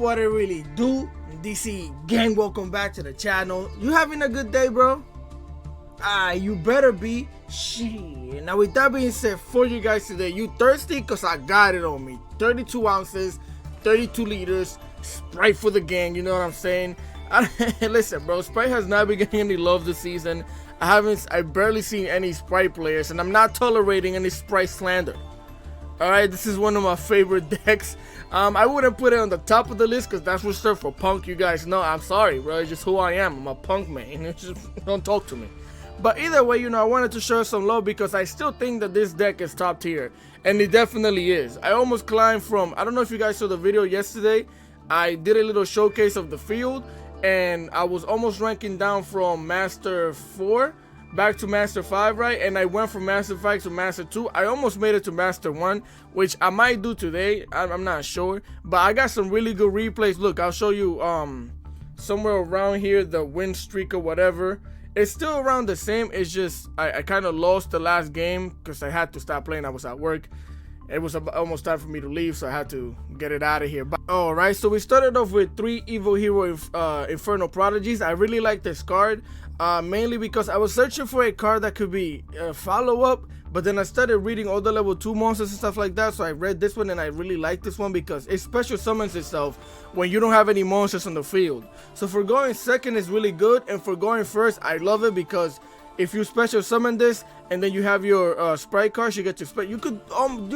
what it really do? DC gang, welcome back to the channel. You having a good day, bro? You better be. Shit. Now with that being said, for you guys today, you thirsty? Cause I got it on me. 32 ounces, 32 liters, Sprite for the gang, you know what I'm saying? Listen, bro, Sprite has not been getting any love this season. I barely seen any Sprite players, and I'm not tolerating any Sprite slander. Alright, this is one of my favorite decks. I wouldn't put it on the top of the list because that's reserved for punk. You guys know, I'm sorry, bro. It's just who I am. I'm a punk man. It's just, don't talk to me. But either way, you know, I wanted to show some love because I still think that this deck is top tier. And it definitely is. I almost climbed from, I don't know if you guys saw the video yesterday. I did a little showcase of the field. And I was almost ranking down from Master 4 back to Master 5, right? And I went from Master 5 to Master 2. I almost made it to Master 1, which I might do today. I'm not sure. But I got some really good replays. Look, I'll show you somewhere around here, the win streak or whatever. It's still around the same. It's just I kind of lost the last game because I had to stop playing. I was at work. It was almost time for me to leave, so I had to get it out of here. But alright, so we started off with 3 Evil Hero Infernal Prodigies. I really like this card, mainly because I was searching for a card that could be a follow-up, but then I started reading all the level 2 monsters and stuff like that, so I read this one and I really like this one because it special summons itself when you don't have any monsters on the field. So for going second is really good, and for going first, I love it because if you special summon this and then you have your Sprite cards, you get to you could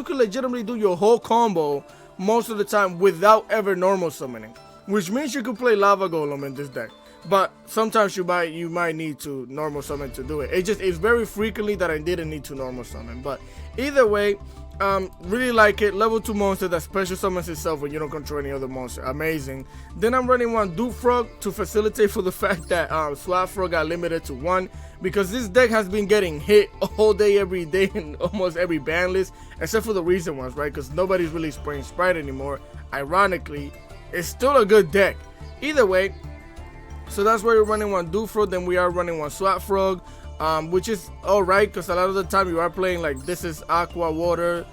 legitimately do your whole combo most of the time without ever normal summoning, which means you could play Lava Golem in this deck. But sometimes you might need to normal summon to do it. It's very frequently that I didn't need to normal summon. But either way, really like it. Level 2 monster that special summons itself when you don't control any other monster. Amazing. Then I'm running one Duke Frog to facilitate for the fact that Swap Frog got limited to 1, because this deck has been getting hit all day, every day, in almost every ban list, except for the recent ones, right? Because nobody's really spraying Sprite anymore. Ironically, it's still a good deck. Either way, so that's why we're running one Duke Frog. Then we are running one Swap Frog. Which is alright because a lot of the time you are playing like this is aqua water,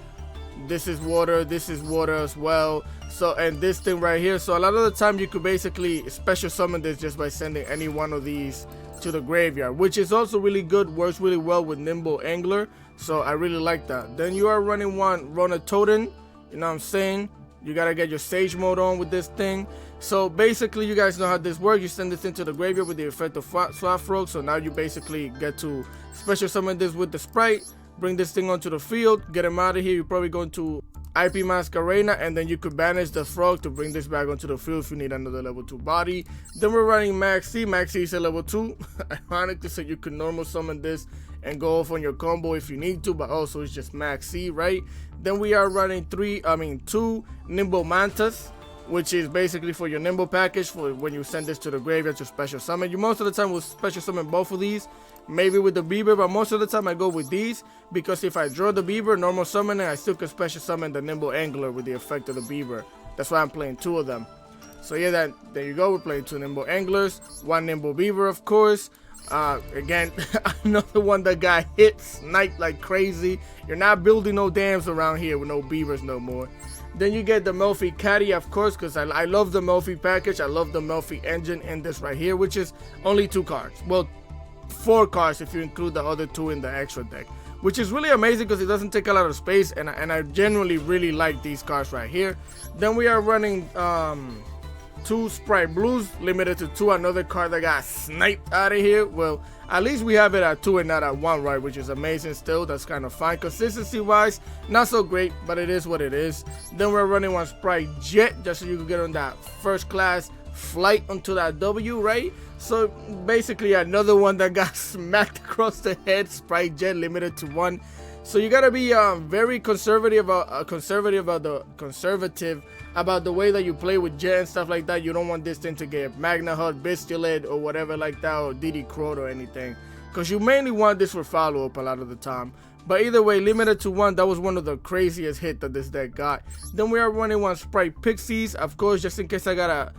this is water as well. So, and this thing right here, so a lot of the time you could basically special summon this just by sending any one of these to the graveyard, which is also really good, works really well with Nimble Angler, so I really like that. Then you are running one Ronatoden, you know what I'm saying? You gotta get your Sage mode on with this thing. So basically, you guys know how this works. You send this into the graveyard with the effect of Swap Frog. So now you basically get to special summon this with the Sprite, bring this thing onto the field, get him out of here. You're probably going to IP Masquerena, and then you could banish the frog to bring this back onto the field if you need another level 2 body. Then we're running Max C. Max C is a level 2. Ironically, so you can normal summon this and go off on your combo if you need to, but also it's just Max C, right? Then we are running 2 Nimble Mantas, which is basically for your Nimble package for when you send this to the graveyard to special summon. You most of the time will special summon both of these, maybe with the Beaver, but most of the time I go with these because if I draw the Beaver, normal summoning, I still can special summon the Nimble Angler with the effect of the Beaver. That's why I'm playing 2 of them. So yeah, there you go. We're playing 2 Nimble Anglers, 1 Nimble Beaver, of course. Again, another one that got hit, sniped like crazy. You're not building no dams around here with no beavers no more. Then you get the Melfi Caddy, of course, because I love the Melfi package. I love the Melfi engine in this right here, which is only 2 cards. Well, 4 cards if you include the other 2 in the extra deck, which is really amazing because it doesn't take a lot of space, and I genuinely really like these cards right here. Then we are running 2 Sprite Blues, limited to 2, another card that got sniped out of here. Well, at least we have it at 2 and not at 1, right, which is amazing still. That's kind of fine. Consistency wise, not so great, but it is what it is. Then we're running one Sprite Jet just so you can get on that first class flight onto that W, right? So basically another one that got smacked across the head, Sprite Jet, limited to 1. So you gotta be very conservative about the way that you play with Jet and stuff like that. You don't want this thing to get Magna Hut, Bestialid, or whatever like that, or DD Crowd or anything, because you mainly want this for follow-up a lot of the time. But either way, limited to 1, that was one of the craziest hits that this deck got. Then we are running one Sprite Pixies, of course, just in case I gotta,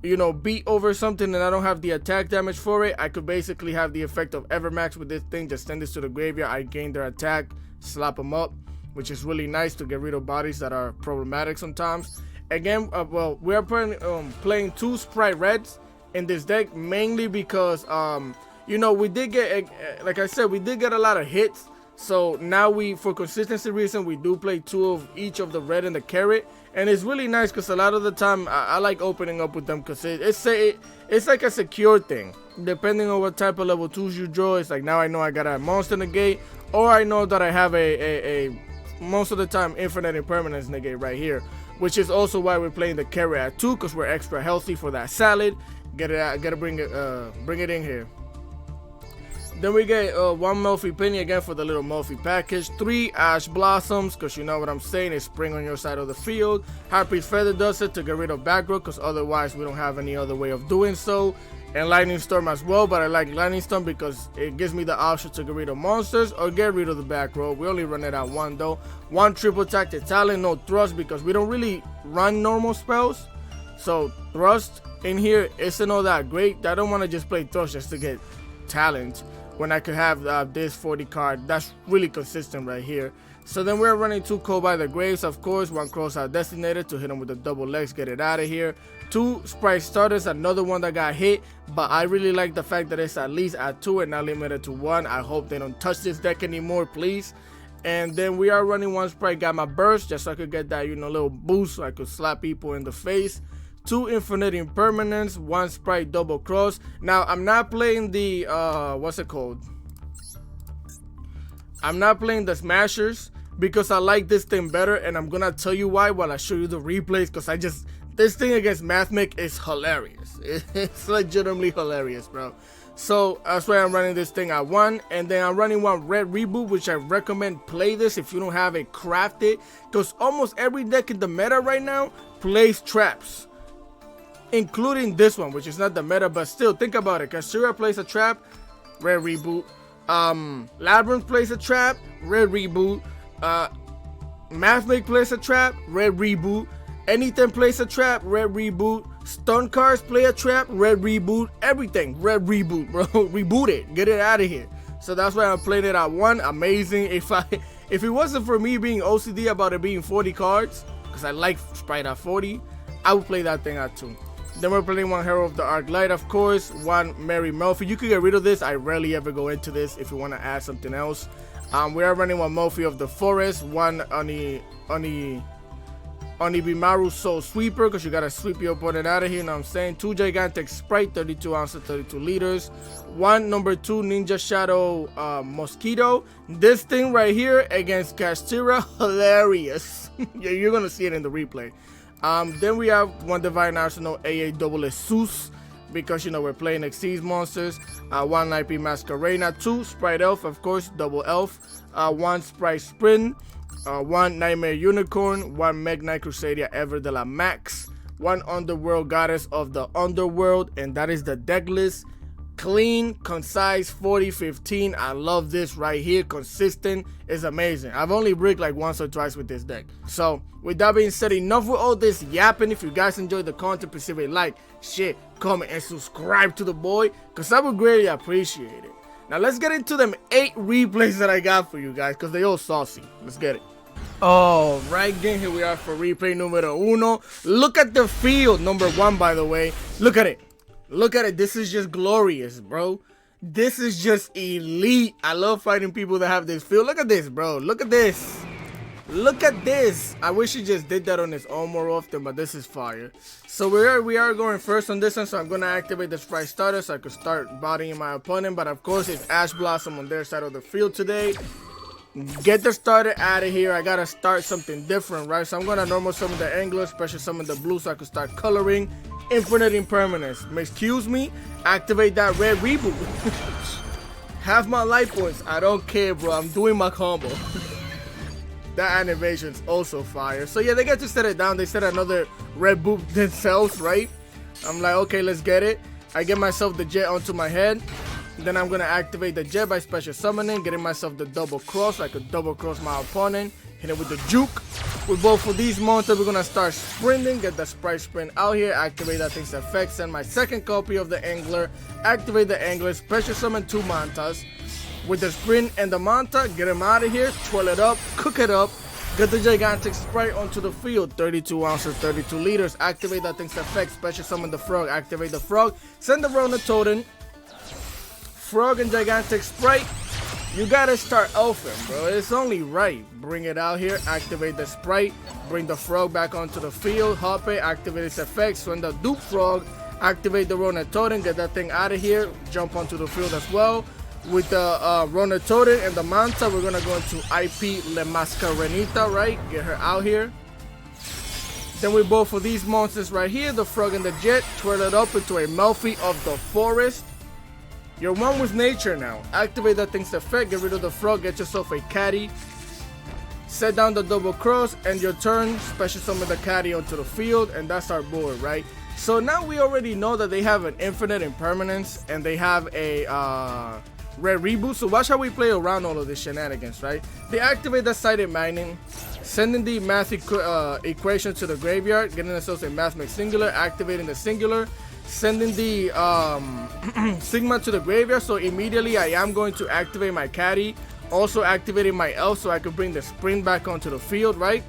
you know, beat over something and I don't have the attack damage for it. I could basically have the effect of Evermax with this thing. Just send this to the graveyard, I gain their attack, slap them up, which is really nice to get rid of bodies that are problematic sometimes. Again, well, we are playing 2 Sprite Reds in this deck, mainly because, you know, we did get, like I said, we did get a lot of hits. So now for consistency reason, we do play 2 of each of the red and the carrot. And it's really nice because a lot of the time I like opening up with them because it's like a secure thing. Depending on what type of level 2s you draw, it's like now I know I got a monster negate, or I know that I have a most of the time infinite impermanence negate right here, which is also why we're playing the carrot at 2 because we're extra healthy for that salad. Get it out, gotta bring it in here. Then we get 1 Melfi Penny again for the little Melfi package. 3 Ash Blossoms, because you know what I'm saying, it's spring on your side of the field. Harpy's Feather Duster to get rid of back row, because otherwise we don't have any other way of doing so. And Lightning Storm as well, but I like Lightning Storm because it gives me the option to get rid of monsters or get rid of the back row. We only run it at 1 though. 1 Triple Tactic Talent, no Thrust, because we don't really run normal spells. So Thrust in here isn't all that great. I don't want to just play Thrust just to get talent when I could have this 40 card. That's really consistent right here. So then we're running 2 Cold by the Graves, of course. 1 Crossout Destinator to hit him with the double legs, get it out of here. 2 Sprite Starters, another one that got hit, but I really like the fact that it's at least at 2 and not limited to 1. I hope they don't touch this deck anymore, please. And then we are running 1 Sprite Gamma Burst, just so I could get that, you know, little boost so I could slap people in the face. 2 Infinite Impermanence, 1 Sprite Double Cross. Now I'm not playing the what's it called? I'm not playing the Smashers because I like this thing better, and I'm gonna tell you why while I show you the replays, because this thing against Mathmech is hilarious. It's legitimately hilarious, bro. So that's why I'm running this thing at 1, and then I'm running 1 Red Reboot, which I recommend play this if you don't have it crafted, because almost every deck in the meta right now plays traps, including this one, which is not the meta, but still, think about it. Kashtira plays a trap, Red Reboot. Labyrinth plays a trap, Red Reboot. Mathmech plays a trap, Red Reboot. Anything plays a trap, Red Reboot. Stun cards play a trap, Red Reboot. Everything, Red Reboot, bro. Reboot it, get it out of here. So that's why I'm playing it at 1. Amazing. If it wasn't for me being OCD about it being 40 cards, because I like Sprite at 40, I would play that thing at 2. Then we're playing 1 Hero of the Arc Light, of course. 1 Mary Melfi. You could get rid of this. I rarely ever go into this if you want to add something else. We are running 1 Melfi of the Forest. 1 Onibimaru Soul Sweeper, because you got to sweep your opponent out of here. You know what I'm saying? 2 Gigantic Sprite, 32 ounces, 32 liters. 1 number 2 Ninja Shadow Mosquito. This thing right here against Kashtira, hilarious. Yeah, you're going to see it in the replay. Then we have 1 Divine Arsenal AA Double Zeus, because you know we're playing Xyz monsters. 1 IP Masquerena, 2 Sprite Elf, of course, double elf. 1 Sprite Sprint, 1 Nightmare Unicorn, 1 Meg Knight Crusadia Ever de la Max, 1 Underworld Goddess of the Underworld, and that is the deck list. Clean, concise, 40-15. I love this right here. Consistent is amazing. I've only bricked like once or twice with this deck. So with that being said, enough with all this yapping. If you guys enjoyed the content, please leave a like, share, comment, and subscribe to the boy, because I would greatly appreciate it. Now let's get into them 8 replays that I got for you guys, because they all saucy. Let's get it. All right, gang, here we are for replay numero 1. Look at the field, number 1, by the way. Look at it. Look at it. This is just glorious, bro. This is just elite. I love fighting people that have this field. Look at this, bro. Look at this. Look at this. I wish he just did that on his own more often, but this is fire. So we are going first on this one, so I'm going to activate the Sprite Starter so I could start bodying my opponent. But of course, it's Ash Blossom on their side of the field today. Get the starter out of here. I gotta start something different, right? So I'm gonna normal summon the Angler, special summon the blue so I can start coloring. Infinite Impermanence. Excuse me. Activate that Red Reboot. Half my life points. I don't care, bro. I'm doing my combo. That animation's also fire. So yeah, they get to set it down. They set another Red Boot themselves, right? I'm like, okay, let's get it. I get myself the jet onto my head. Then I'm going to activate the jet by special summoning, getting myself the double cross so I could double cross my opponent, hit it with the juke. With both of these monsters, we're going to start sprinting, get the Sprite Sprint out here, activate that thing's effect, send my second copy of the Angler, activate the Angler, special summon 2 Mantas. With the Sprint and the Manta, get them out of here, twirl it up, cook it up, Get the gigantic sprite onto the field. 32 ounces, 32 liters. Activate that thing's effect. Special summon the frog. Activate the frog. Send the Rona Totem. Frog and gigantic sprite. You gotta start elfing, bro. It's only right. Bring it out here. Activate the sprite. Bring the frog back onto the field. Hop it. Activate its effects. Send the dupe frog. Activate the Rona Totem. Get that thing out of here. Jump onto the field as well. With the Rona Totem and the Manta, we're gonna go into IP Le Mascarenita, right? Get her out here. Then we both of these monsters right here, the frog and the jet, twirl it up into a Melfi of the forest. You're one with nature now. Activate that thing's effect, get rid of the frog, get yourself a caddy. Set down the double cross, and your turn, special summon the caddy onto the field, and that's our board, right? So now we already know that they have an infinite impermanence, and they have a red reboot. So watch how we play around all of this shenanigans, right? They activate the sighted magnet, sending the math equation to the graveyard, getting themselves a Mathmech singular, activating the singular, sending the Sigma to the graveyard. So immediately I am going to activate my caddy, also activating my elf so I could bring the sprint back onto the field, right?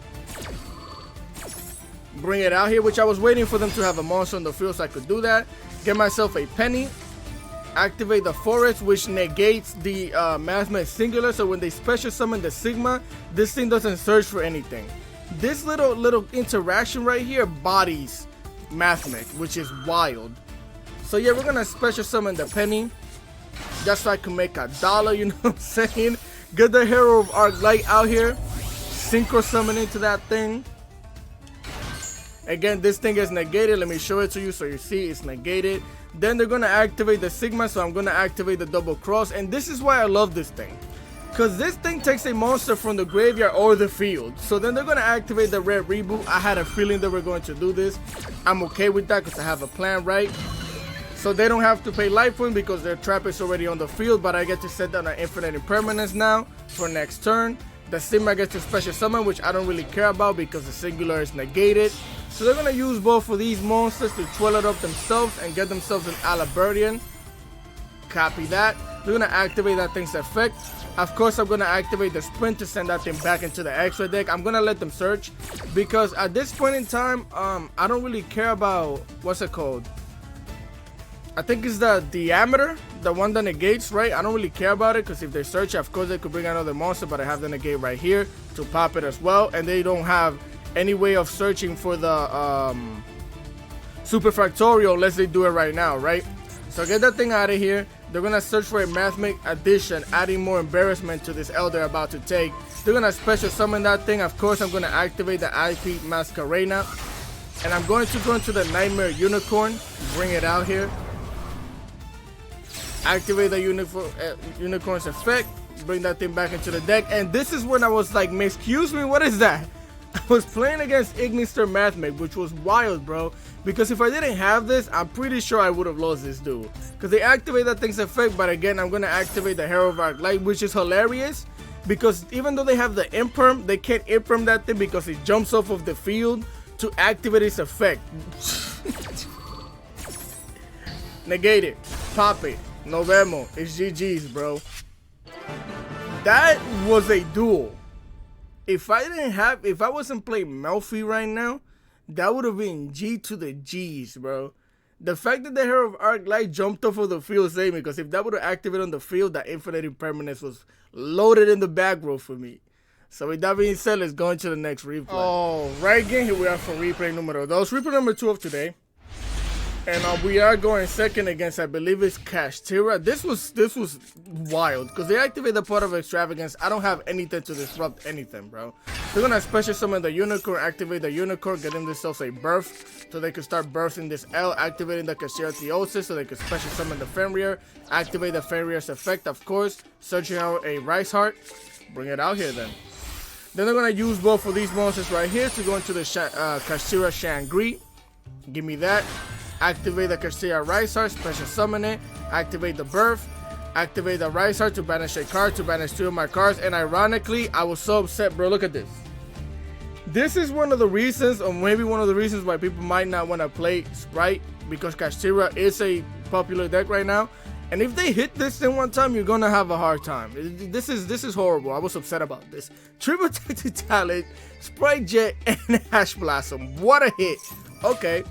Bring it out here, which I was waiting for them to have a monster on the field so I could do that. Get myself a penny. Activate the forest, which negates the Mathmech singular, so when they special summon the Sigma, this thing doesn't search for anything. This little interaction right here bodies Mathmech, which is wild. So yeah, we're gonna special summon the penny just so I can make $1, you know what I'm saying? Get the Hero of Arclight out here, synchro summon into that thing. Again, this thing is negated. Let me show it to you so you see it's negated. Then they're gonna activate the Sigma, so I'm gonna activate the double cross, and this is why I love this thing, because this thing takes a monster from the graveyard or the field. So then they're gonna activate the red reboot. I had a feeling they were going to do this. I'm okay with that because I have a plan, right? So they don't have to pay life point because their trap is already on the field, but I get to set down an infinite impermanence now for next turn. The Sigma gets to special summon, which I don't really care about because the singular is negated. So they're gonna use both of these monsters to twirl it up themselves and get themselves an Labyrinth. Copy that. They're gonna activate that thing's effect. Of course, I'm gonna activate the sprint to send that thing back into the extra deck. I'm gonna let them search because at this point in time, I don't really care about what's it called. I think it's the diameter, the one that negates, right? I don't really care about it because if they search, of course they could bring another monster, but I have the negate right here to pop it as well, and they don't have any way of searching for the Super Factorial unless they do it right now, right? So get that thing out of here. They're gonna search for a Mathmech addition, adding more embarrassment to this L they're about to take. They're gonna special summon that thing. Of course, I'm gonna activate the IP Masquerena, and I'm going to go into the Nightmare Unicorn, bring it out here. Activate the Unicorn's effect, bring that thing back into the deck, and this is when I was like, excuse me, what is that? I was playing against Exosister Mathmech, which was wild, bro, because if I didn't have this, I'm pretty sure I would have lost this duel, because they activate that thing's effect. But again, I'm going to activate the Hero of Arclight, which is hilarious, because even though they have the imperm, they can't imperm that thing because it jumps off of the field to activate its effect. Negate it, pop it, no vemos, it's GG's, bro. That was a duel. If I wasn't playing Melfi right now, that would have been G to the G's, bro. The fact that the Hero of Arclight jumped off of the field saved me, because if that would have activated on the field, that infinite impermanence was loaded in the back row for me. So with that being said, let's go into the next replay. Oh, right again, here we are for replay numero dos. Replay number 2 of today. And we are going second against, I believe it's Kashtira. This was wild because they activate the Pot of Extravagance. I don't have anything to disrupt anything, bro. They're gonna special summon the Unicorn, activate the Unicorn, getting themselves a birth so they can start birthing this L, activating the Kashtira Theosis so they can special summon the Fenrir, activate the Fenrir's effect, of course, searching out a Rice Heart, bring it out here then. Then they're gonna use both of these monsters right here to go into the Kashtira Shangri. Give me that. Activate the Kashtira Rice Heart, special summon it, activate the birth, activate the Rice Heart to banish a card, to banish 2 of my cards, and ironically, I was so upset, bro. Look at this. This is one of the reasons, or maybe one of the reasons why people might not want to play Sprite, because Kashtira is a popular deck right now, And if they hit this thing one time, you're gonna have a hard time. This is horrible. I was upset about this. Triple Protected Talent, Sprite Jet, and Ash Blossom. What a hit. Okay.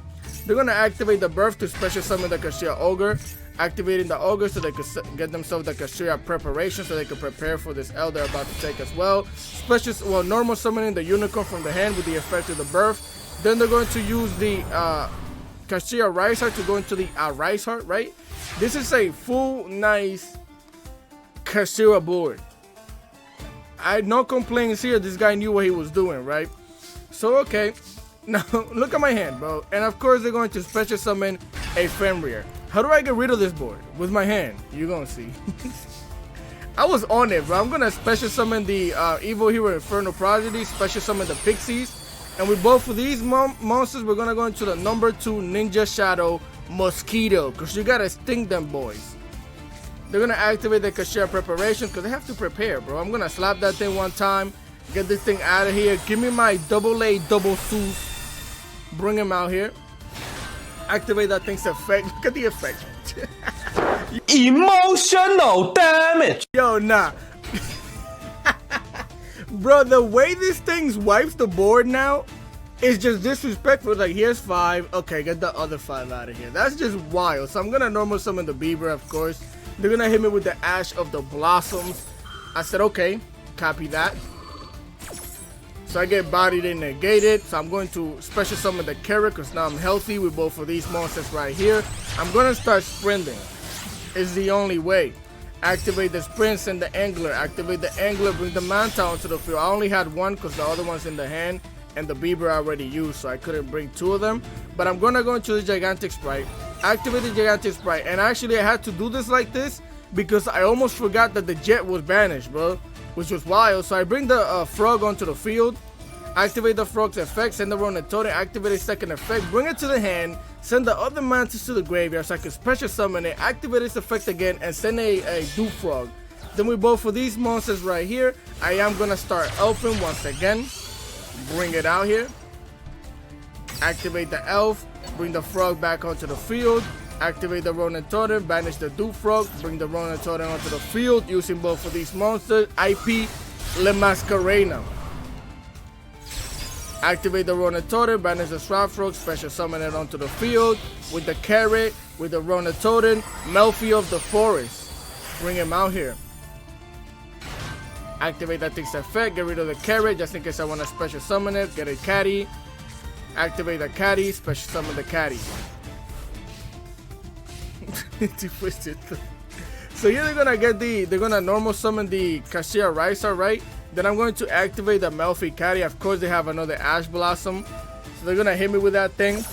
They're gonna activate the Birth to special summon the Kashtira Ogre. Activating the Ogre so they could get themselves the Kashtira preparation so they could prepare for this L they're about to take as well. Normal summoning the Unicorn from the hand with the effect of the Birth. Then they're going to use the Kashtira Rise Heart to go into the Rise Heart, right? This is a full, nice Kashtira board. I had no complaints here. This guy knew what he was doing, right? So, okay. Now, look at my hand, bro. And of course, they're going to special summon a Fenrir. How do I get rid of this board? With my hand. You're going to see. I was on it, bro. I'm going to special summon the Evil Hero Infernal Prodigy, special summon the Pixies. And with both of these monsters, we're going to go into the number 2 Ninja Shadow Mosquito. Because you got to sting them, boys. They're going to activate the Kashtira preparation because they have to prepare, bro. I'm going to slap that thing one time. Get this thing out of here. Give me my AA double Seuss. Bring him out here. Activate that thing's effect. Look at the effect. Emotional damage. Yo, nah. Bro, the way this thing wipes the board now is just disrespectful. Like, here's 5. Okay, get the other 5 out of here. That's just wild. So I'm going to normal summon the Bieber, of course. They're going to hit me with the Ash of the Blossoms. I said, okay, copy that. So I get bodied and negated. So I'm going to special summon the Carrot because now I'm healthy with both of these monsters right here. I'm going to start sprinting. It's the only way. Activate the Sprint, send the Angler. Activate the Angler, bring the Manta onto the field. I only had one because the other one's in the hand. And the Bieber I already used, so I couldn't bring 2 of them. But I'm going to go into the Gigantic Sprite. Activate the Gigantic Sprite. And actually I had to do this like this because I almost forgot that the Jet was banished, bro. Which was wild. So I bring the Frog onto the field. Activate the Frog's effect. Send the Ronin Totem. Activate its second effect. Bring it to the hand. Send the other Mantis to the graveyard so I can special summon it. Activate its effect again. And send a Dupe Frog. Then with both of these monsters right here, I am going to start Elfin once again. Bring it out here. Activate the Elf. Bring the Frog back onto the field. Activate the Ronin Totem. Banish the Dupe Frog. Bring the Ronin Totem onto the field using both of these monsters. IP Le Mascarena. Activate the Ronin Totem. Banish the Shroud Frog. Special summon it onto the field. With the Carrot. With the Ronin Totem. Melfi of the Forest. Bring him out here. Activate that thing's effect. Get rid of the Carrot just in case I want to special summon it. Get a Caddy. Activate the Caddy. Special summon the Caddy. So here they're gonna normal summon the Kashtira Risa, right? Then I'm going to activate the Melfi Caddy. Of course they have another Ash Blossom. So they're gonna hit me with that thing.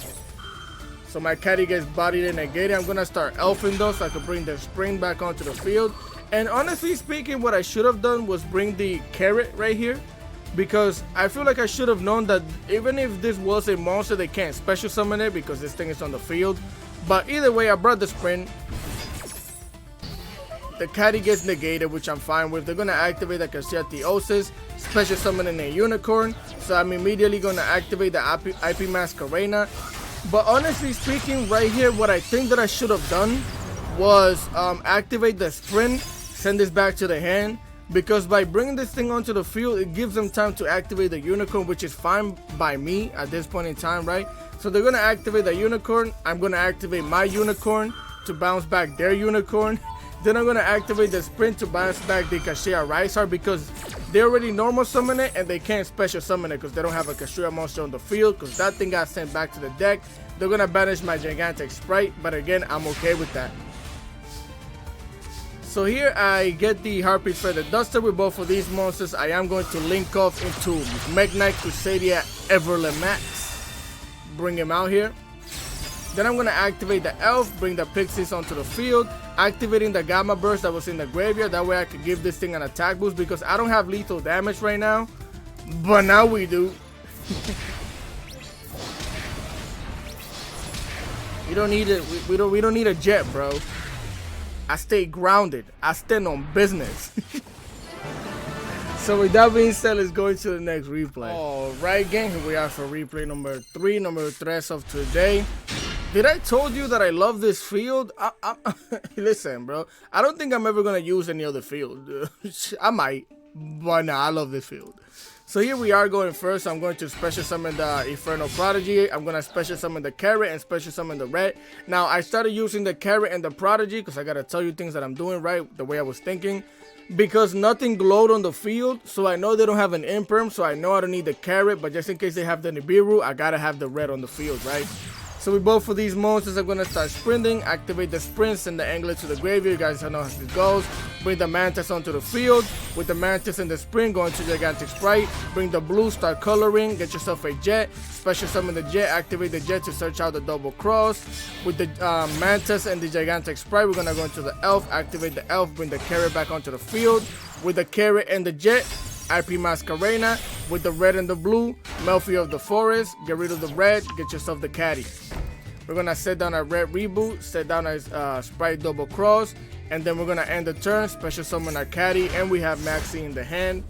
So my Caddy gets bodied and negated. I'm gonna start Elfing though so I can bring the Spring back onto the field. And honestly speaking, what I should have done was bring the Carrot right here. Because I feel like I should have known that even if this was a monster, they can't special summon it because this thing is on the field. But either way, I brought the Sprint. The Caddy gets negated, which I'm fine with. They're going to activate the Kashtira Theosis, special summoning a Unicorn. So I'm immediately going to activate the IP Mascarena. But honestly speaking, right here, what I think that I should have done was activate the Sprint, send this back to the hand. Because by bringing this thing onto the field, it gives them time to activate the Unicorn, which is fine by me at this point in time, right? So they're going to activate the Unicorn. I'm going to activate my Unicorn to bounce back their Unicorn. Then I'm going to activate the Sprint to bounce back the Kashtira Risa because they already normal summon it and they can't special summon it because they don't have a Kashtira monster on the field because that thing got sent back to the deck. They're going to banish my Gigantic Sprite, but again, I'm okay with that. So here I get the Harpy's Feather Duster with both of these monsters. I am going to link off into Mathmech Crusadia Everle Max. Bring him out here. Then I'm going to activate the Elf, bring the Pixies onto the field, activating the Gamma Burst that was in the graveyard. That way I could give this thing an attack boost because I don't have lethal damage right now. But now we do. We don't need it. We don't need a jet, bro. I stay grounded. I stand on business. So with that being said, let's go into the next replay. Alright gang, here we are for replay number 3 of today. Did I told you that I love this field? Listen, bro. I don't think I'm ever gonna use any other field. I might, but nah, I love this field. So here we are going first. I'm going to special summon the Infernal Prodigy. I'm going to special summon the Carrot and special summon the Red. Now, I started using the Carrot and the Prodigy because I got to tell you things that I'm doing right the way I was thinking. Because nothing glowed on the field, so I know they don't have an Imperm, so I know I don't need the Carrot. But just in case they have the Nibiru, I got to have the Red on the field, right? So with both of these monsters, I'm going to start sprinting, activate the sprints, send the Angler to the graveyard. You guys know how this goes. Bring the Mantis onto the field. With the Mantis and the sprint, going to Gigantic Sprite. Bring the blue, start coloring, get yourself a Jet. Special summon the Jet, activate the Jet to search out the double cross. With the Mantis and the Gigantic Sprite, we're going to go into the Elf, activate the Elf, bring the Carrot back onto the field. With the Carrot and the Jet, IP Masquerena. With the red and the blue, Melfi of the Forest. Get rid of the red, get yourself the Caddy. We're going to set down our Red Reboot, set down our Sprite Double Cross, and then we're going to end the turn, special summon our Caddy, and we have Maxi in the hand.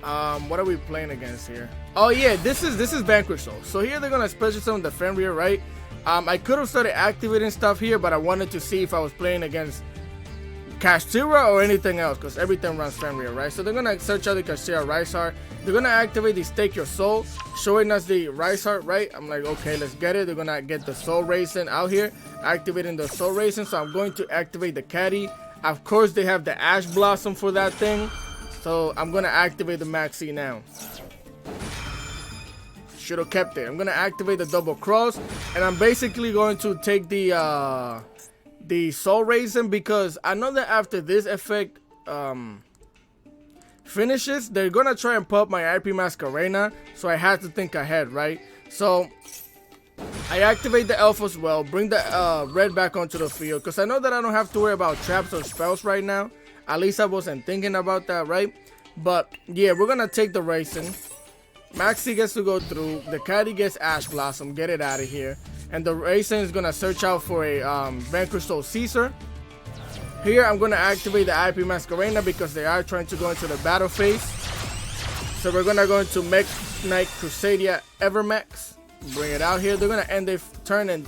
What are we playing against here? Oh yeah, this is Vanquish. So here they're going to special summon the Fenrir, right? I could have started activating stuff here, but I wanted to see if I was playing against Kashtira or anything else, because everything runs Fenrir, right? So they're going to search out the Kashtira Rice Heart. They're going to activate the Stake Your Soul, showing us the Rice Heart, right? I'm like, okay, let's get it. They're going to get the Soul Racing out here, activating the Soul Racing. So I'm going to activate the Caddy. Of course, they have the Ash Blossom for that thing. So I'm going to activate the Maxi now. Should have kept it. I'm going to activate the Double Cross, and I'm basically going to take the Soul Racing, because I know that after this effect finishes, they're gonna try and pop my IP Masquerena, so I had to think ahead, right? So I activate the Elf as well, bring the Red back onto the field, because I know that I don't have to worry about traps or spells right now. At least I wasn't thinking about that, right? But yeah, we're gonna take the Racing. Maxi gets to go through, the Caddy gets Ash Blossom, get it out of here. And the Racing is going to search out for a Vanquish Soul Caesar. Here I'm going to activate the IP Masquerena because they are trying to go into the battle phase. So we're going to go into Mech Knight Crusadia Evermax. Bring it out here. They're going to end their turn and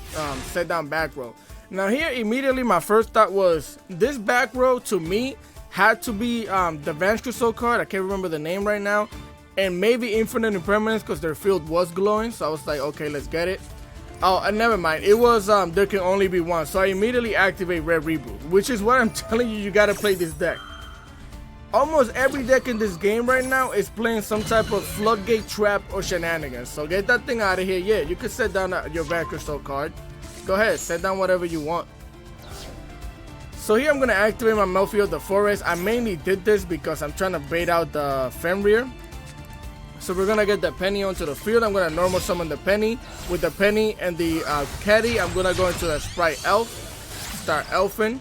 set down back row. Now here immediately my first thought was, this back row to me had to be the Vanquish Soul card. I can't remember the name right now. And maybe Infinite Impermanence because their field was glowing. So I was like, okay, let's get it. Oh, never mind. It was, there can only be one. So I immediately activate Red Reboot, which is what I'm telling you, you gotta play this deck. Almost every deck in this game right now is playing some type of Floodgate Trap or Shenanigans. So get that thing out of here. Yeah, you can set down your Vanquish Soul card. Go ahead, set down whatever you want. So here I'm gonna activate my Melfi of the Forest. I mainly did this because I'm trying to bait out the Fenrir. So we're gonna get the Penny onto the field. I'm gonna normal summon the Penny. With the Penny and the Caddy, I'm gonna go into the Sprite Elf. Start elfing.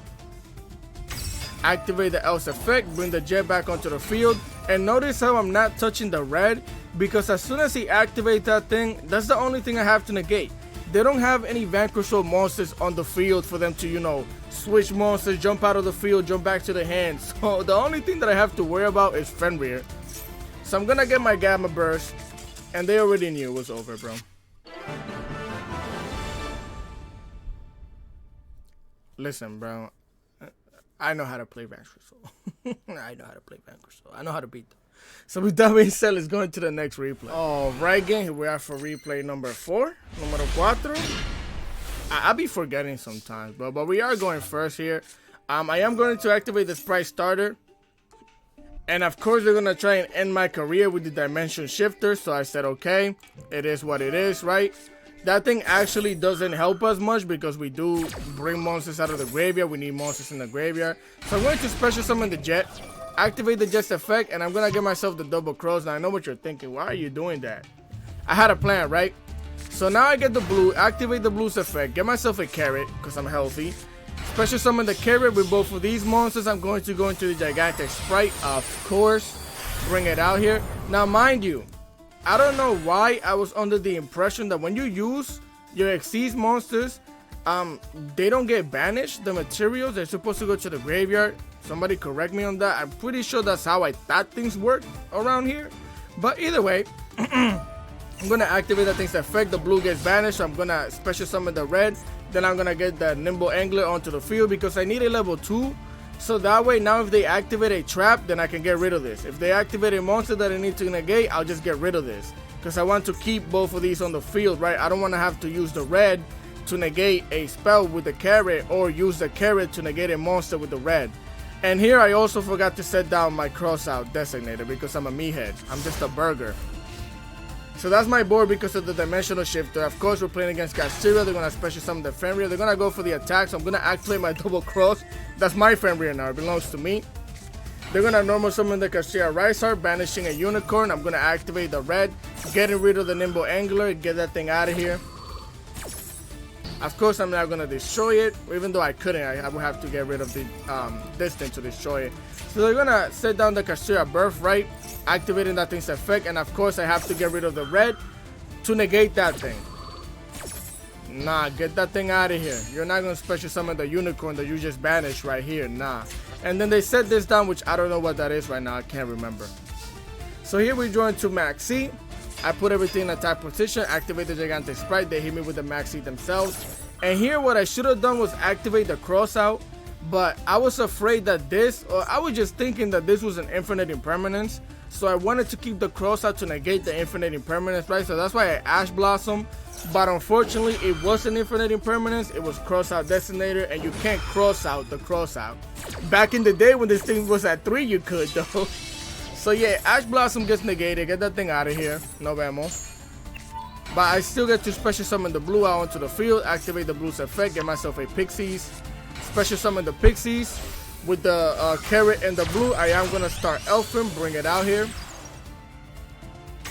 Activate the Elf's effect. Bring the Jet back onto the field. And notice how I'm not touching the red, because as soon as he activates that thing, that's the only thing I have to negate. They don't have any Vanquish Soul monsters on the field for them to, you know, switch monsters, jump out of the field, jump back to the hand. So the only thing that I have to worry about is Fenrir. So I'm gonna get my Gamma Burst, and they already knew it was over, bro. Listen, bro, I know how to play Vanquish Soul. I know how to play Vanquish Soul. I know how to beat them. So with that being said, let's go into the next replay. Alright, gang, here we are for replay number 4, numero 4. I be forgetting sometimes, bro, but we are going first here. I am going to activate the Sprite Starter. And of course, they're going to try and end my career with the Dimension Shifter. So I said, okay, it is what it is, right? That thing actually doesn't help us much because we do bring monsters out of the graveyard. We need monsters in the graveyard. So I'm going to special summon the Jet, activate the Jet's effect, and I'm going to get myself the Double Cross. Now, I know what you're thinking. Why are you doing that? I had a plan, right? So now I get the blue, activate the blue's effect, get myself a Carrot because I'm healthy. Special summon the Carrot with both of these monsters. I'm going to go into the Gigantic Sprite, of course. Bring it out here. Now, mind you, I don't know why I was under the impression that when you use your Exceed monsters, they don't get banished. The materials, they're supposed to go to the graveyard. Somebody correct me on that. I'm pretty sure that's how I thought things work around here. But either way, I'm gonna activate that thing's effect. The blue gets banished, so I'm gonna special summon the red. Then I'm gonna get the nimble angler onto the field because I need a level 2. So that way, now if they activate a trap, then I can get rid of this. If they activate a monster that I need to negate, I'll just get rid of this. Because I want to keep both of these on the field, right? I don't want to have to use the red to negate a spell with the carrot, or use the carrot to negate a monster with the red. And here I also forgot to set down my crossout designator because I'm a meathead. I'm just a burger. So that's my board because of the dimensional shifter. Of course, we're playing against Kashtira. They're going to special summon the Fenrir. They're going to go for the attack, so I'm going to activate my double cross. That's my Fenrir now. It belongs to me. They're going to normal summon the Kashtira Rice Heart, banishing a unicorn. I'm going to activate the red, getting rid of the nimble angler, get that thing out of here. Of course, I'm not going to destroy it. Even though I couldn't, I would have to get rid of the distance to destroy it. So they're going to set down the Kashtira Birthright, activating that thing's effect. And of course, I have to get rid of the red to negate that thing. Nah, get that thing out of here. You're not going to special summon the unicorn that you just banished right here. Nah. And then they set this down, which I don't know what that is right now. I can't remember. So here we join to Max C. I put everything in attack position, activate the gigantic sprite. They hit me with the Max C themselves. And here what I should have done was activate the crossout. But I was afraid that this, or I was just thinking that this was an infinite impermanence. So I wanted to keep the crossout to negate the infinite impermanence, right? So that's why I Ash Blossom. But unfortunately, it wasn't infinite impermanence. It was crossout designator, and you can't cross out the crossout. Back in the day when this thing was at 3, you could though. So yeah, Ash Blossom gets negated. Get that thing out of here. No vemos. But I still get to special summon the blue out onto the field, activate the blue's effect, get myself a Pixies. Special summon the Pixies. With the carrot and the blue, I am going to start Elfin, bring it out here.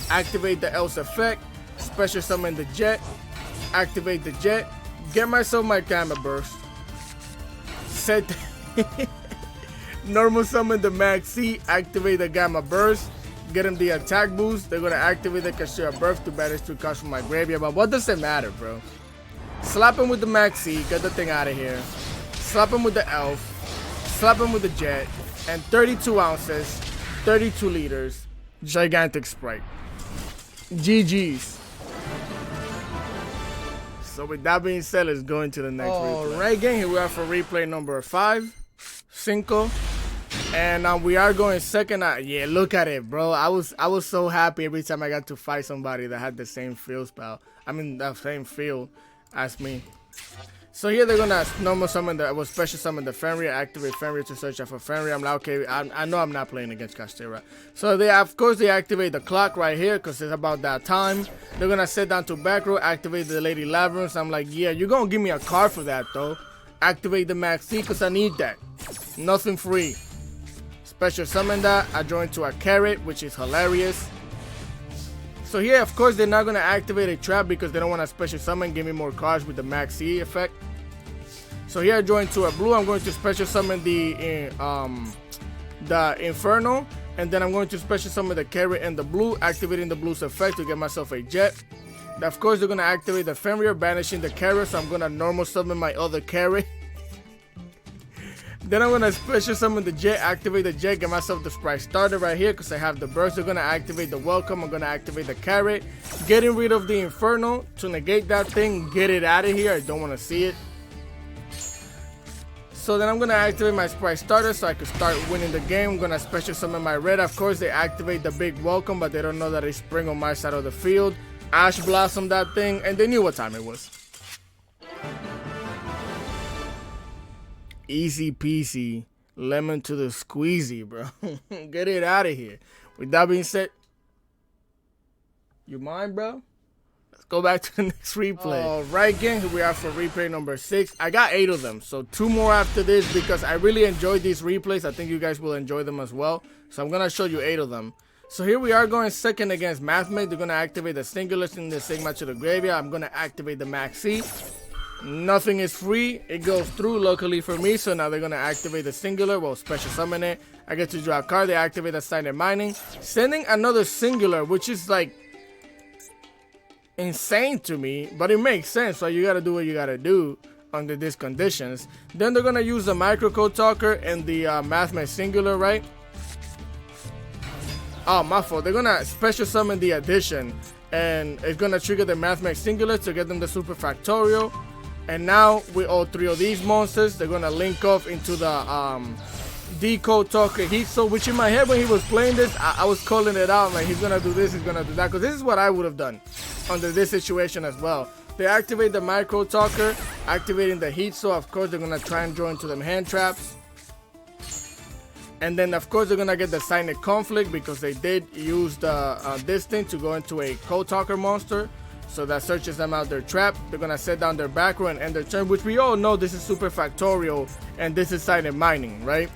Activate the Elf's effect. Special summon the Jet. Activate the Jet. Get myself my Gamma Burst. Set normal summon the Max C. Activate the Gamma Burst. Get him the attack boost. They're going to activate the Kashtira Birth to banish 2 cards from my graveyard. But what does it matter, bro? Slap him with the Max C. Get the thing out of here. Slap him with the Elf. Slap him with the Jet. And 32 ounces. 32 liters. Gigantic Sprite. GG's. So with that being said, let's go into the next replay. Alright, gang. Here we are for replay number 5. 5. And we are going second. Yeah, look at it, bro. I was so happy every time I got to fight somebody that had the same field spell. I mean, the same field as me. So here they're gonna normal summon special summon the Fenrir, activate Fenrir to search out for Fenrir. I'm like, okay, I know I'm not playing against Kashtira. So they of course they activate the clock right here because it's about that time. They're gonna sit down to back row, activate the Lady Labyrinth. I'm like, yeah, you're gonna give me a card for that though. Activate the Max C because I need that. Nothing free. Special summon that. I join to a carrot, which is hilarious. So here, of course, they're not going to activate a trap because they don't want to special summon, give me more cards with the Max C effect. So here I join to a blue. I'm going to special summon the Inferno. And then I'm going to special summon the carrot and the blue, activating the blue's effect to get myself a Jet. Now, of course, they're going to activate the Fenrir, banishing the carrot. So I'm going to normal summon my other carrot. Then I'm going to special summon the Jet, activate the Jet, get myself the Sprite starter right here because I have the burst. They're going to activate the Welcome. I'm going to activate the carrot, getting rid of the Inferno to negate that thing, get it out of here. I don't want to see it. So then I'm going to activate my Sprite starter so I can start winning the game. I'm going to special summon my red. Of course, they activate the big Welcome, but they don't know that it's spring on my side of the field. Ash Blossom that thing, and they knew what time it was. Easy peasy, lemon to the squeezy, bro. Get it out of here. With that being said, you mind, bro? Let's go back to the next replay. Alright, gang, here we are for replay number 6. I got 8 of them, so 2 more after this because I really enjoyed these replays. I think you guys will enjoy them as well. So I'm going to show you 8 of them. So here we are going second against Mathmech. They're going to activate the Singular in the Sigma to the graveyard. I'm going to activate the Max C. Nothing is free. It goes through luckily for me. So now they're going to activate the Singular. Well, special summon it. I get to draw a card. They activate the Silent Mining. Sending another Singular, which is like insane to me. But it makes sense. So you got to do what you got to do under these conditions. Then they're going to use the Microcode Talker and the Mathmech Singular, right? Oh, my fault. They're going to special summon the Addition. and it's gonna trigger the Mathmech singular to get them the super factorial. And now with all three of these monsters, they're gonna link off into the Decode Talker Heat Soul, which in my head when he was playing this, I was calling it out, like he's gonna do this, he's gonna do that, because this is what I would have done under this situation as well. They activate the Micro Talker, activating the Heat Soul. Of course, they're gonna try and draw into them hand traps. And then of course they're gonna get the Cynic Conflict because they did use the this thing to go into a Code Talker monster. So that searches them out their trap. They're gonna set down their back row and end their turn, which we all know this is super factorial and this is silent mining, right?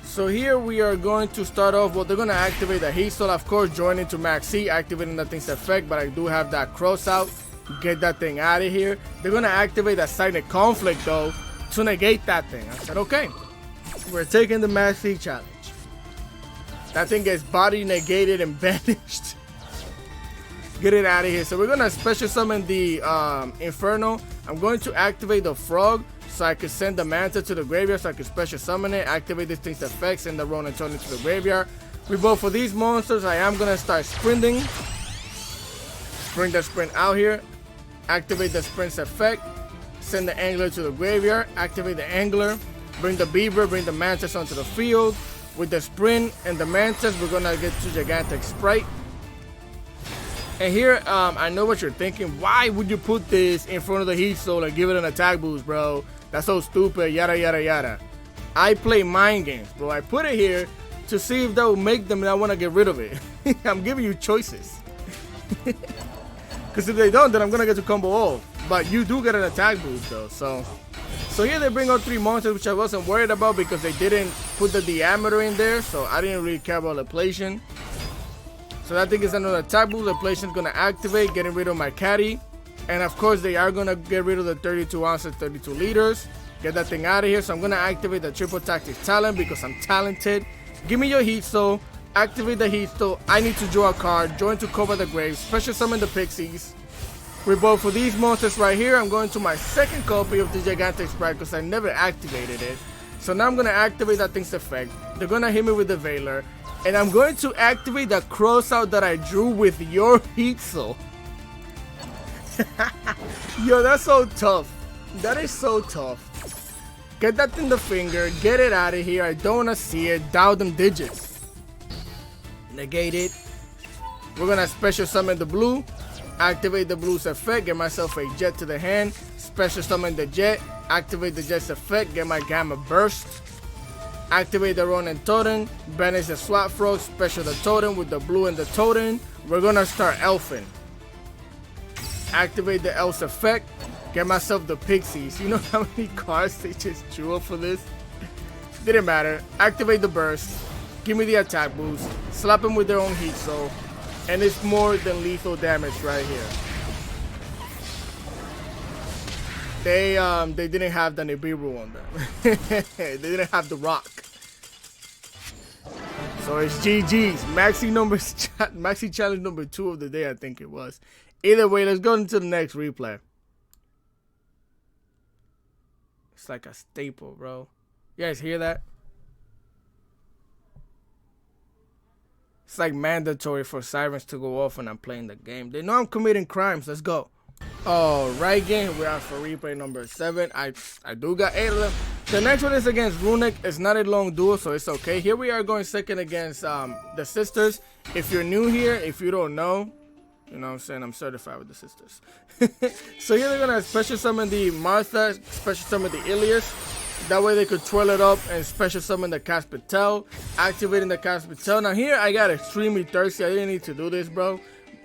So here we are going to start off. Well, they're gonna activate the Heat Soul, of course, join into Max C, activating the thing's effect, but I do have that cross out. Get that thing out of here. They're gonna activate that Silent Conflict though to negate that thing. I said, okay, we're taking the Max C challenge. That thing gets body negated and banished. Get it out of here. So we're gonna special summon the Inferno. I'm going to activate the Frog so I can send the Manta to the graveyard so I can special summon it, activate this thing's effects, and the Ronin turn into the graveyard. We vote for these monsters. I am gonna start sprinting. Bring the sprint out here. Activate the sprint's effect. Send the Angler to the graveyard. Activate the Angler. Bring the Beaver. Bring the Mantis onto the field. With the sprint and the Mantis, we're gonna get to Gigantic Sprite. And here, I know what you're thinking. Why would you put this in front of the Heat Soul and give it an attack boost, bro? That's so stupid, yada yada yada. I play mind games, bro. I put it here to see if that will make them not want to get rid of it. I'm giving you choices. Because if they don't, then I'm gonna get to combo all. But you do get an attack boost though, so here they bring out three monsters, which I wasn't worried about because they didn't put the diameter in there, so I didn't really care about Laplation. So that thing is another attack boost. Laplation is gonna activate, getting rid of my caddy. And of course they are gonna get rid of the 32 ounces, 32 liters. Get that thing out of here. So I'm gonna activate the Triple Tactics Talent because I'm talented. Give me your Heat Soul. Activate the Heat Soul. I need to draw a card. Join to cover the grave. Special summon the Pixies. We vote for these monsters right here. I'm going to my second copy of the Gigantic Sprite because I never activated it. So now I'm going to activate that thing's effect. They're going to hit me with the Veiler. And I'm going to activate the cross out that I drew with your Heat Soul. Yo, that's so tough. That is so tough. Get that in the finger. Get it out of here. I don't want to see it. Dial them digits. Negate it. We're going to special summon the blue. Activate the blue's effect, get myself a jet to the hand, special summon the jet, activate the jet's effect, get my gamma burst, activate the Ronin totem, banish the swap frog, special the totem with the blue and the totem. We're gonna start elfing. Activate the elf's effect, get myself the Pixies. You know how many cards they just drew up for this? Didn't matter. Activate the burst, give me the attack boost, slap them with their own Heat Soul. And it's more than lethal damage right here. They didn't have the Nibiru on them. They didn't have the rock. So it's GG's. Maxi challenge number 2 of the day, I think it was. Either way, let's go into the next replay. It's like a staple, bro. You guys hear that? It's like mandatory for sirens to go off when I'm playing the game. They know I'm committing crimes. Let's go. Alright, gang. We're out for replay number 7. I do got 8 of them. The next one is against Runic. It's not a long duel, so it's okay. Here we are going second against the sisters. If you're new here, if you don't know, you know what I'm saying, I'm certified with the sisters. So here they're going to special summon the Martha, special summon the Ilias. That way they could twirl it up and special summon the Kaspatel, activating the Kaspatel. Now here I got extremely thirsty. I didn't need to do this, bro.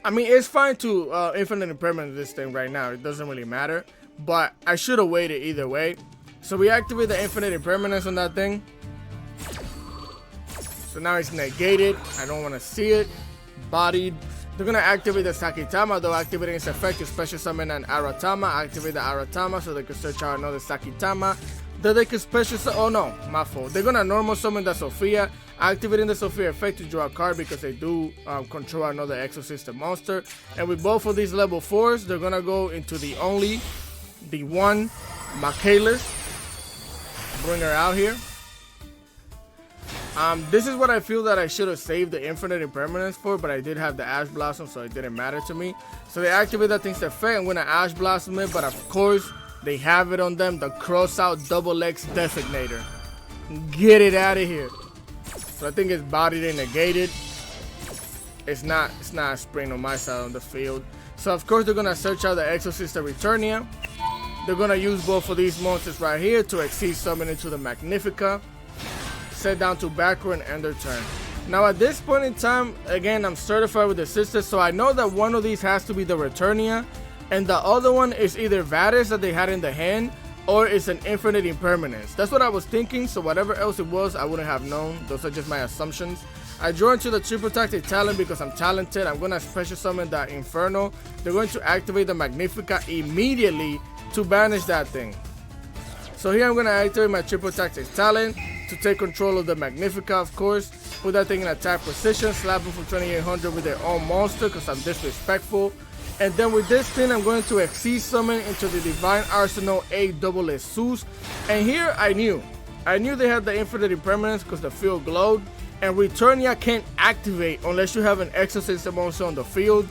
I mean, it's fine to infinite impermanence this thing right now. It doesn't really matter. But I should have waited either way. So we activate the infinite impermanence on that thing. So now it's negated. I don't want to see it. Bodied. They're going to activate the Sakitama, though, activating its effect to special summon an Aratama. Activate the Aratama so they can search out another Sakitama. That they can special summon. Oh no, my fault. They're gonna normal summon the Sophia, activating the Sophia effect to draw a card because they do control another Exosister monster. And with both of these level 4s, they're gonna go into the one Michaelis. Bring her out here. This is what I feel that I should have saved the Infinite Impermanence for, but I did have the Ash Blossom, so it didn't matter to me. So they activate that thing's effect. I'm going to Ash Blossom it, but of course, they have it on them, the Cross Out Double X Designator. Get it out of here. So I think it's bodied and negated. It's not a spring on my side on the field. So of course, they're going to search out the Exosister Returnia. They're going to use both of these monsters right here to Exceed Summon into the Magnifica. Set down to back row and end their turn. Now at this point in time, again, I'm certified with the sisters, so I know that one of these has to be the Returnia, and the other one is either Vadis that they had in the hand, or it's an Infinite Impermanence. That's what I was thinking, so whatever else it was, I wouldn't have known. Those are just my assumptions. I draw into the triple tactic talent because I'm talented. I'm going to special summon the Inferno. They're going to activate the Magnifica immediately to banish that thing. So here I'm going to activate my triple tactic talent to take control of the Magnifica, of course. Put that thing in attack position, slap them for 2800 with their own monster because I'm disrespectful. And then with this thing, I'm going to Exceed Summon into the Divine Arsenal A Zeus. And here I knew they had the Infinite Impermanence because the field glowed. And Returnia can't activate unless you have an Exorcism monster on the field.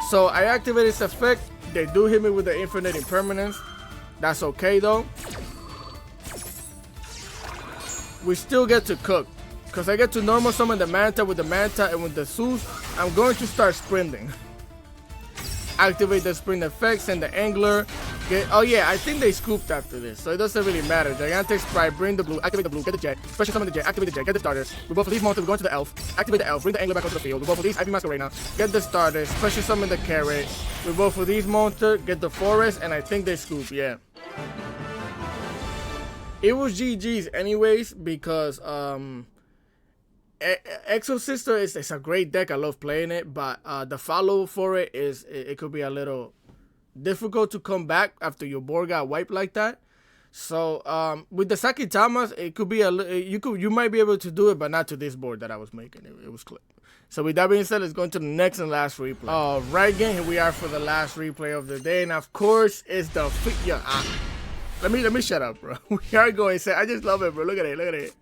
So I activate its effect. They do hit me with the Infinite Impermanence. That's okay though. We still get to cook because I get to normal summon the Manta with the Manta, and with the Zeus, I'm going to start sprinting. Activate the sprint effects and the Angler. Oh yeah, I think they scooped after this, so it doesn't really matter. Gigantic Sprite, bring the blue, activate the blue, get the jet, special summon the jet, activate the jet, get the starters. With both of these monsters, we're going to the elf, activate the elf, bring the Angler back onto the field. With both of these, Ivy Masquerade, get the starters, special summon the carrot. With both of these monsters, get the forest, and I think they scoop, yeah. It was GG's anyways because Exosister is a great deck. I love playing it, but the follow for it is it could be a little difficult to come back after your board got wiped like that. So with the Sakitamas, it could be you might be able to do it, but not to this board that I was making. It was clipped. So with that being said, let's go into the next and last replay. All right, gang, here we are for the last replay of the day, and of course it's the Let me shut up, bro. We are going. I just love it, bro. Look at it.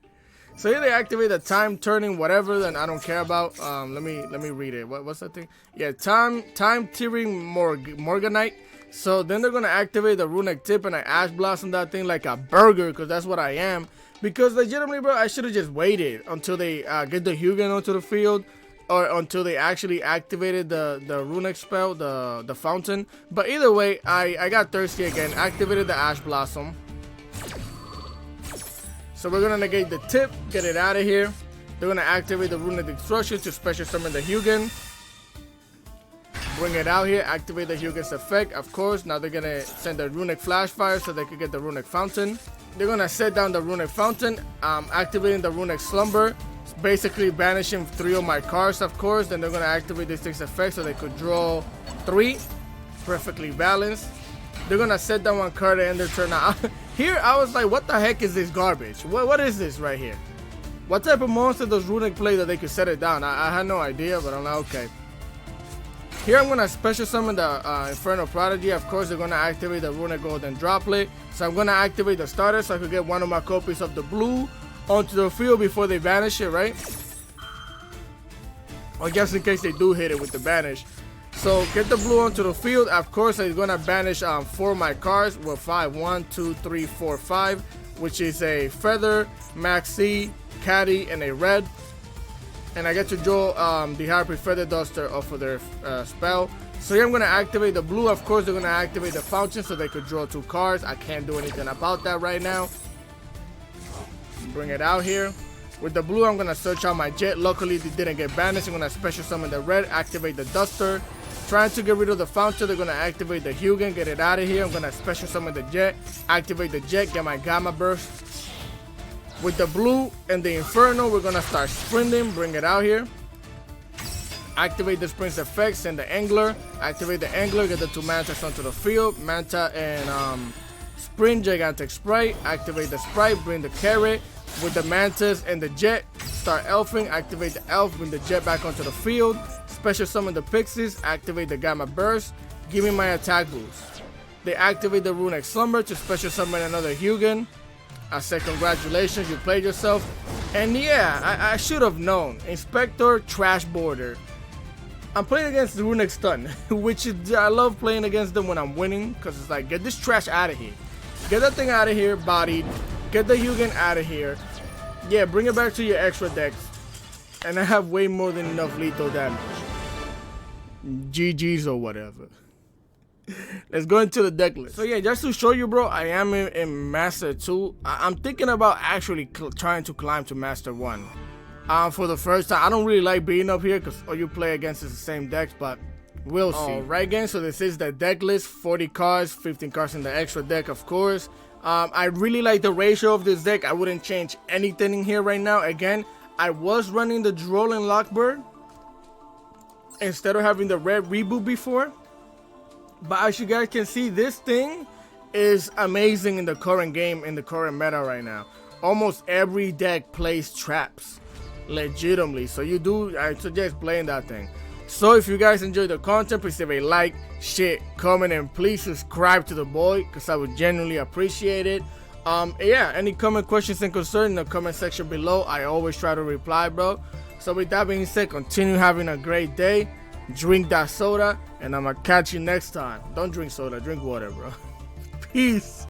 So here they activate the time turning whatever that I don't care about. Let me read it. What's that thing? Yeah, time tearing Morganite. So then they're gonna activate the Runic Tip, and I Ash Blossom that thing like a burger because that's what I am. Because legitimately, bro, I should have just waited until they get the Hugin onto the field, or until they actually activated the Runic spell, the fountain. But either way, I got thirsty again, activated the Ash Blossom. So we're gonna negate the tip, get it out of here. They're gonna activate the Runic Destruction to special summon the Hugin. Bring it out here, activate the Hugin's effect, of course. Now they're gonna send the Runic Flash Fire so they can get the Runic Fountain. They're gonna set down the Runic Fountain, activating the Runic Slumber. Basically banishing 3 of my cards, of course. Then they're gonna activate this thing's effect so they could draw 3. Perfectly balanced. They're gonna set down 1 card and end their turn. Now here I was like, what the heck is this garbage? What is this right here? What type of monster does Runic play that they could set it down? I had no idea, but I'm like, okay. Here I'm gonna special summon the Infernal Prodigy. Of course, they're gonna activate the Runic Golden Droplet. So I'm gonna activate the starter so I could get 1 of my copies of the blue onto the field before they banish it, right? Or just in case they do hit it with the banish. So get the blue onto the field. Of course, I'm gonna banish 4 of my cards with 5. 1, 2, 3, 4, 5, which is a Feather, Maxi, Caddy, and a red. And I get to draw the Harpy Feather Duster off of their spell. So here I'm gonna activate the blue. Of course, they're gonna activate the Fountain so they could draw 2 cards. I can't do anything about that right now. Bring it out here. With the blue, I'm gonna search out my jet. Luckily, they didn't get banished. I'm gonna special summon the red, activate the Duster. Trying to get rid of the Fountain, they're gonna activate the Hugin, get it out of here. I'm gonna special summon the jet, activate the jet, get my Gamma Burst. With the blue and the Inferno, we're gonna start sprinting. Bring it out here. Activate the Sprint's effects and the Angler. Activate the Angler, get the 2 Mantas onto the field. Manta and Sprint, Gigantic Sprite. Activate the Sprite, bring the Carrot. With the Mantas and the Jet, start elfing. Activate the Elf, bring the Jet back onto the field. Special summon the Pixies, activate the Gamma Burst. Give me my attack boost. They activate the Runic Slumber to special summon another Hugin. I said congratulations, you played yourself. And yeah, I should have known. Inspector, trash border. I'm playing against the Runic Stun, which is, I love playing against them when I'm winning, because it's like, get this trash out of here. Get that thing out of here, bodied. Get the Hugin out of here. Yeah, bring it back to your extra decks. And I have way more than enough lethal damage. GG's or whatever. Let's go into the deck list. So yeah, just to show you, bro, I am in Master 2. I'm thinking about actually trying to climb to Master 1. For the first time. I don't really like being up here because all you play against is the same decks, but we'll see. Right, again, so this is the deck list. 40 cards, 15 cards in the extra deck, of course. I really like the ratio of this deck. I wouldn't change anything in here right now. Again, I was running the Duel and Lockbird instead of having the red reboot before. But as you guys can see, this thing is amazing in the current game, in the current meta right now. Almost every deck plays traps, legitimately. So I suggest playing that thing. So if you guys enjoyed the content, please leave a like, share, comment, and please subscribe to the boy, because I would genuinely appreciate it. Yeah, any comment, questions, and concerns in the comment section below. I always try to reply, bro. So with that being said, continue having a great day. Drink that soda, and I'm gonna catch you next time. Don't drink soda, drink water, bro. Peace.